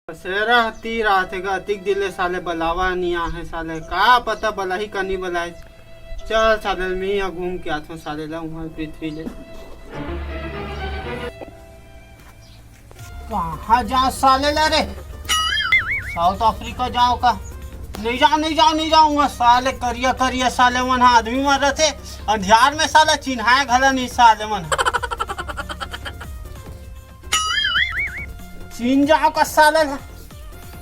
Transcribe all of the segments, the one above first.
सेरा ती रात है अतिक दिले साले बलावा नहीं आ है साले का पता बला ही कनी बलाए। चल साले मैं यहाँ घूम के आता हूँ साले ला वहाँ पृथ्वी ले। कहाँ जा साले ला रे? साउथ अफ्रीका जाओ का? नहीं जाऊंगा साले। करिया करिया साले मन आदमी मर रहे थे अंधियार में साला चिन्हाया घला नहीं साले मन चीन जाओ का साले।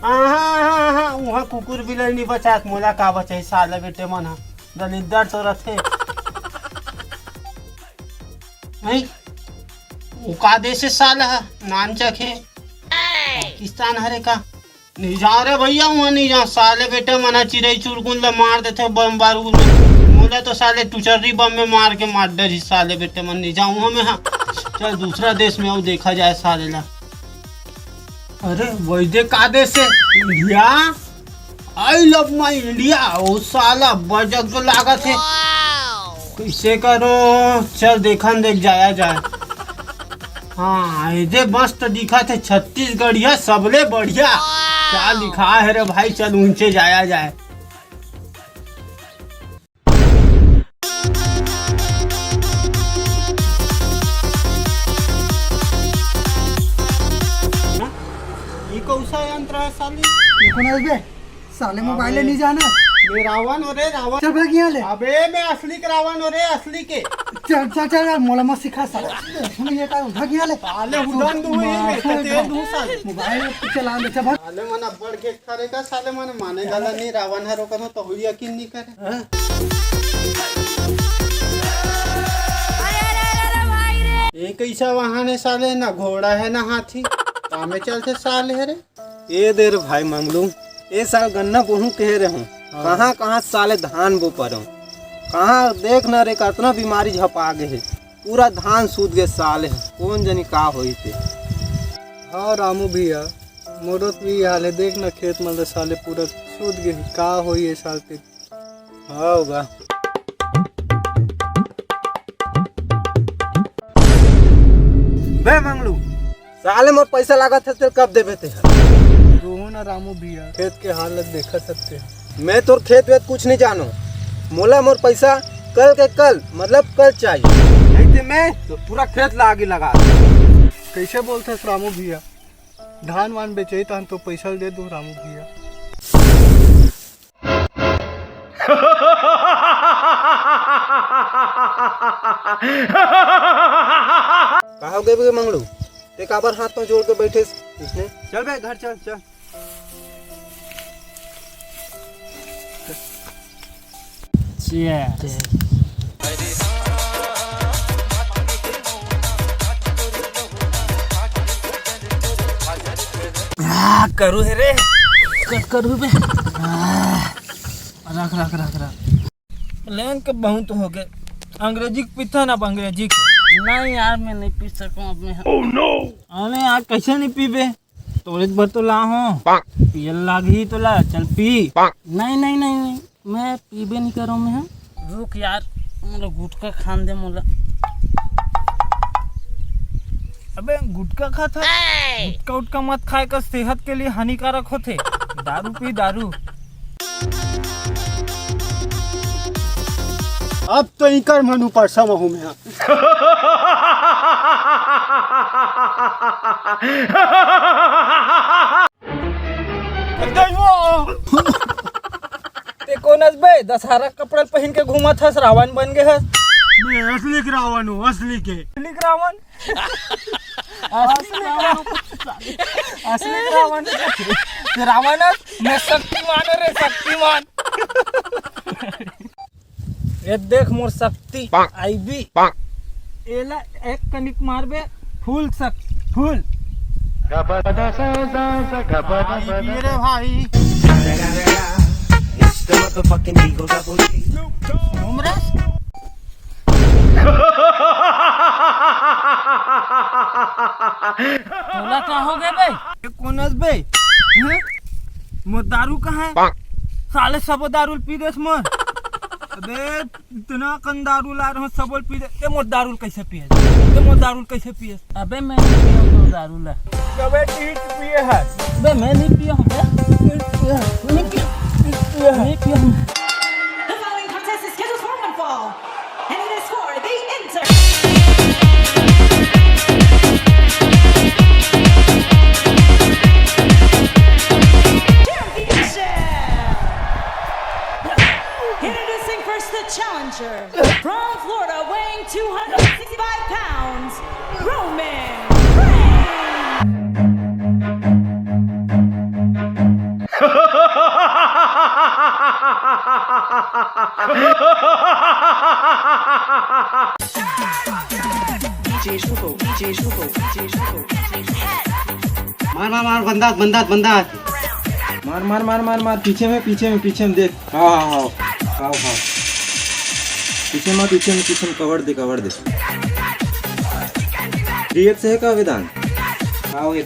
हाँ वहाँ कुकुर बिल्ली नहीं बचा मोला का बचे साले बेटे मन दलिद्दर तो रथे नहीं उका देश साला नानचक है पाकिस्तान हरे का। नहीं जा रे भैया वहाँ नहीं जा साले बेटे मना चिड़ई चुरकुन ला मार देते बम बारूद में। मोला तो साले टुचर्री बम में मार के मार दे साले बेटे मन नहीं जाऊँ वहाँ में। हाँ चल दूसरा देश में आओ देखा जाए साले ला। अरे वैदे का देश है? India. I love my India. ओ साला बजट तो लागत है कैसे करो। चल देखन देख जाया जाए। हाँ ये मस्त दिखा थे छत्तीसगढ़िया सबले बढ़िया। क्या लिखा है रे भाई? चल ऊंचे जाया जाए। कौसा यंत्र है साले? बे साले मोबाइल नहीं जाना। मैं रावण हो रे रावण। चल भाग यहाँ ले। अबे मैं असली के रावण हो रे असली के। चल चल चल मोला मत सिखा साले। ये का भाग यहाँ ले। साले उड़न दू है तेरे दू साले। मोबाइल चला ले चल भाग। साले मन अब्बड़ के करेगा साले मन माने गला नहीं रावण हरो कनो तो हुई यकीन नहीं करे। ये कैसा वाहन है साले? ना घोड़ा है ना हाथी कामे चलते साले है रे। ये देर भाई मंगलू ये साल गन्ना बोहू कह रहे हूँ। कहाँ कहाँ साले धान बो पर कहाँ देख न रे कितना बीमारी झपा गए है। पूरा धान सूद गए साले कौन जनी का होई थे। हाँ रामू भैया मोरत भी हाल है। देख ना खेत में साले पूरा सूद गए का होई है साल पे। हाँ होगा बे मंगलू साले मोर पैसा लागत है तो कब देवे थे? रोहू ना रामू भैया खेत के हालत देखा सकते हैं। मैं तोर खेत वेत कुछ नहीं जानो। मोला मोर पैसा कल के कल मतलब कल चाहिए नहीं तो मैं तो पूरा खेत ला आगे लगा। कैसे बोलते रामू भैया? धान वान बेचे तो पैसा दे दो रामू भैया। कहा गए मंगलू ते काबर हाथ में जोड़ के बैठे इसने? चल बे घर चल चल। करू है रे करू बे। रख रख रख रख प्लान के बहुत हो गए। अंग्रेजी पीता ना अंग्रेजी नहीं यार मैं नहीं पी सकूं अब मैं। oh, no! अरे यार कैसे नहीं पीबे? तोरे भर तो ला हो पियल लागी तो ला चल पी। नहीं मैं पीबे नहीं करूँ मैं। रुक यार मोला गुटखा खान दे मोला। अबे गुटखा खाता गुटखा उटका मत खाए का सेहत के लिए हानिकारक होते। दारू पी दारू। अब तो इकर मनु पर समहू में ते कोनस बे दशहरा कपड़ा पहन के घूमा था रावण बन गए है। मैं असली के रावण हूँ असली के। रावण असली रावण रावण मैं शक्तिमान रे शक्तिमान। ये देख मोर शक्ति आईबी एला एक कनिक मारबे फूल फूल रे भाई। तोला का हो गए बे? कोनस बे मोर दारू कहाँ है? साले सब दारू पी देस मोर। अबे इतना कन दारू ला रहा हूँ सबल पी दे। मोर दारू कैसे पिए? तो मैं दारू कैसे पिए? अबे मैं नहीं पिया हूँ तो दारू ला। कबे टीट पिए है। अबे मैं नहीं पिया हूँ नहीं पिया हूँ। The following contest is scheduled for one fall, and it is for the inter. Introducing first the challenger from Florida, weighing 265 pounds, Roman Reigns. मार मार मार बंदात बंदात बंदात। मार मार मार मार मार पीछे में देख। हाँ हाँ हाँ हाँ हाँ पीछे में कवर दे रिएक्ट से है का वेदांत? हाँ हे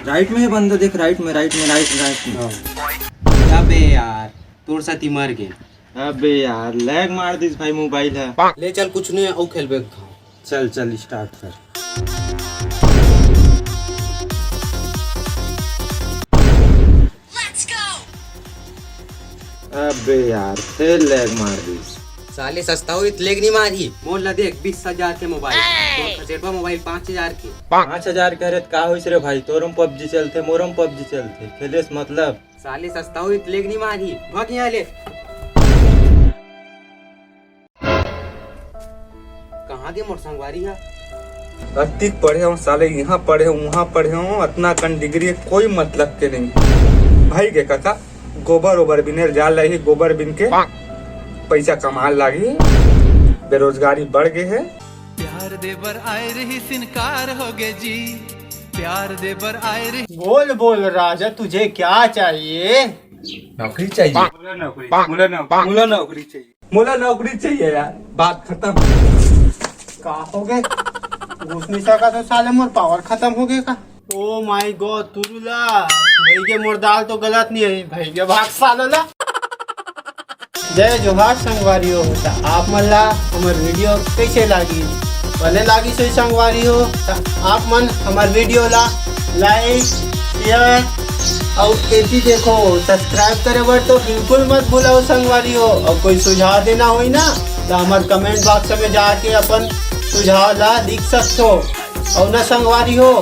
राइट में है बंदा, देख राइट में। अबे यार तोर साथी मर गए। अबे यार लैग मार दिस भाई, मोबाइल है। ले चल कुछ नहीं औ खेलबे। चल स्टार्ट कर। अबे यार फिर लैग मार दिस। साले सस्ता हो लेग नहीं मारी। मोल ला देख 20,000 के मोबाइल, तो खसेटवा मोबाइल 5,000 के। 5,000 कह रहे का होइस रे भाई? तोरम पबजी चलते, मोरम पबजी चलते, खेलेस मतलब। साले सस्ता हो लेग नहीं मारी। भाग यहाँ ले। कहाँ के मोर संगवारी है? अतिक पढ़े हूँ साले, यहाँ पढ़े हूँ वहाँ पढ़े हूँ, इतना कन डिग्री कोई मतलब के नहीं। भाई के काका गोबर ओबर बिने जाल रही, गोबर बिन के पैसा कमा लागी, बेरोजगारी बढ़ गई है। प्यार देवर आए रही सिनकार हो गए जी, प्यार देवर आए रही। बोल राजा, तुझे क्या चाहिए? नौकरी चाहिए। मुला नौकरी चाहिए यार, बात खत्म। का हो गए? घुस नहीं सका तो साले मोर पावर खत्म हो गए का? ओ माय गॉड तुरुला भाई के मोर दाल तो गलत नहीं है भाई के भाग सालो ला। जय जोहार संगवारी हो। आप मल्ला हमार वीडियो कैसे लागी? भले लागी सही संगवारी हो आप मन हमार वीडियो ला लाइक शेयर और एटी देखो सब्सक्राइब करे बर तो बिल्कुल मत भूलो संगवारी हो। और कोई सुझाव देना हो ना तो हमारे कमेंट बॉक्स में जाके अपन सुझाव ला लिख सकते हो। और ना संगवारी हो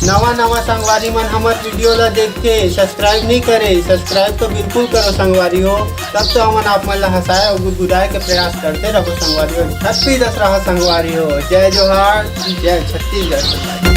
नवा संगवारी मन हमारे वीडियो ला देख के सब्सक्राइब नहीं करे, सब्सक्राइब तो बिल्कुल करो संगवारी हो। तब तो हम आप मन ला हंसाए और गुदगुदाए के प्रयास करते रहो संगवारी हो। हैप्पी दशहरा संगवारी हो। जय जोहार, जय छत्तीसगढ़।